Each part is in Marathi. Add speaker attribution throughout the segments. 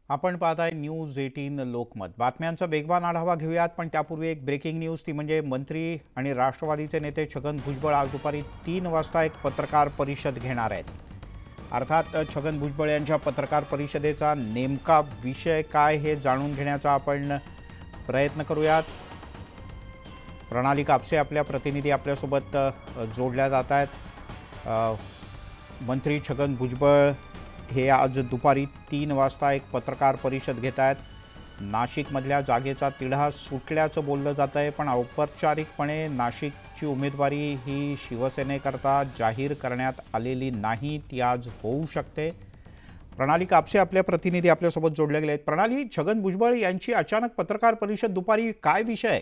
Speaker 1: आपण पाहताय न्यूज 18 लोकमत बातम्यांचा वेगवान आढावा घेऊयात। पण त्यापूर्वी एक ब्रेकिंग न्यूज ती म्हणजे मंत्री आणि राष्ट्रवादीचे नेते छगन भुजबळ आज दुपारी 3 वाजता एक पत्रकार परिषद घेणार आहेत। अर्थात छगन भुजबळ यांच्या पत्रकार परिषदेचा नेमका विषय काय हे जाणून घेण्याचा आपण प्रयत्न करूयात। प्रणाली कापसे आपल्या प्रतिनिधी आपल्यासोबत जोडल्या जात आहेत। मंत्री छगन भुजबळ हे आज दुपारी 3 वाजता एक पत्रकार परिषद घेत आहेत। नाशिकमधल्या जागेचा तिढा सुटल्याचं बोललं जात आहे, पण औपचारिकपणे नाशिकची उमेदवारी ही शिवसेनेकरता जाहीर करण्यात आलेली नाही, ती आज होऊ शकते। प्रणाली कापसे आपल्या प्रतिनिधी आपल्यासोबत जोडले गेले आहेत। प्रणाली, छगन भुजबळ यांची अचानक पत्रकार परिषद दुपारी, काय विषय आहे?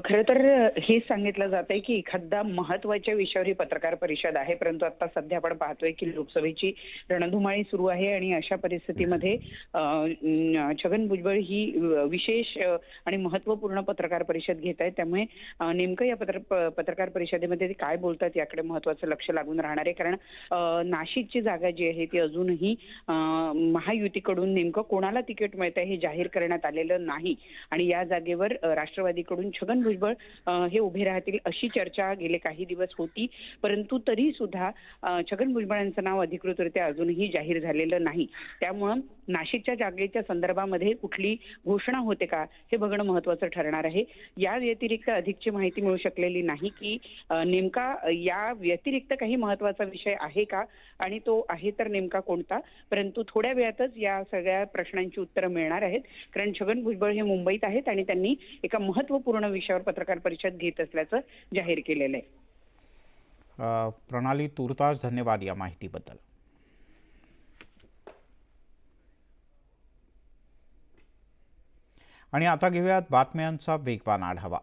Speaker 2: खरं तर हे सांगितलं जातंय की एखादा महत्त्वाच्या विषयावर ही पत्रकार परिषद आहे, परंतु आता सध्या आपण पाहतोय की लोकसभेची रणधुमाळी सुरू आहे आणि अशा परिस्थितीमध्ये छगन भुजबळ ही विशेष आणि महत्त्वपूर्ण पत्रकार परिषद घेत आहेत। त्यामुळे नेमकं या पत्रकार परिषदेमध्ये ते काय बोलतात याकडे महत्त्वाचं लक्ष लागून राहणार आहे। कारण नाशिकची जागा जी आहे ती अजूनही महायुतीकडून नेमकं कोणाला तिकीट मिळतंय हे जाहीर करण्यात आलेलं नाही आणि या जागेवर राष्ट्रवादीकडून छगन भुजबळ हे उभे राहतील अशी चर्चा गेले काही दिवस होती, परंतु तरी सुद्धा छगन भुजबळांचं नाव अधिकृतरित्या अजूनही जाहीर झालेलं नाही। त्यामुळं नाशिकच्या जागेच्या संदर्भामध्ये कुठली घोषणा होते का हे बघणं महत्त्वाचं ठरणार आहे। या व्यतिरिक्त अधिकची माहिती मिळू शकलेली नाही की नेमका या व्यतिरिक्त काही महत्त्वाचा विषय आहे का आणि तो आहे तर नेमका कोणता, परंतु थोड्या वेळातच या सगळ्या प्रश्नांची उत्तरं मिळणार आहेत। कारण छगन भुजबळ हे मुंबईत आहेत आणि त्यांनी एका महत्त्वपूर्ण विषयावर पत्रकार परिषद घेत असल्याचं जाहीर केलेलं आहे।
Speaker 1: प्रणाली, तुर्तास धन्यवाद या माहितीबद्दल। आणि आता घेऊयात बातम्यांचा वेगवान आढावा।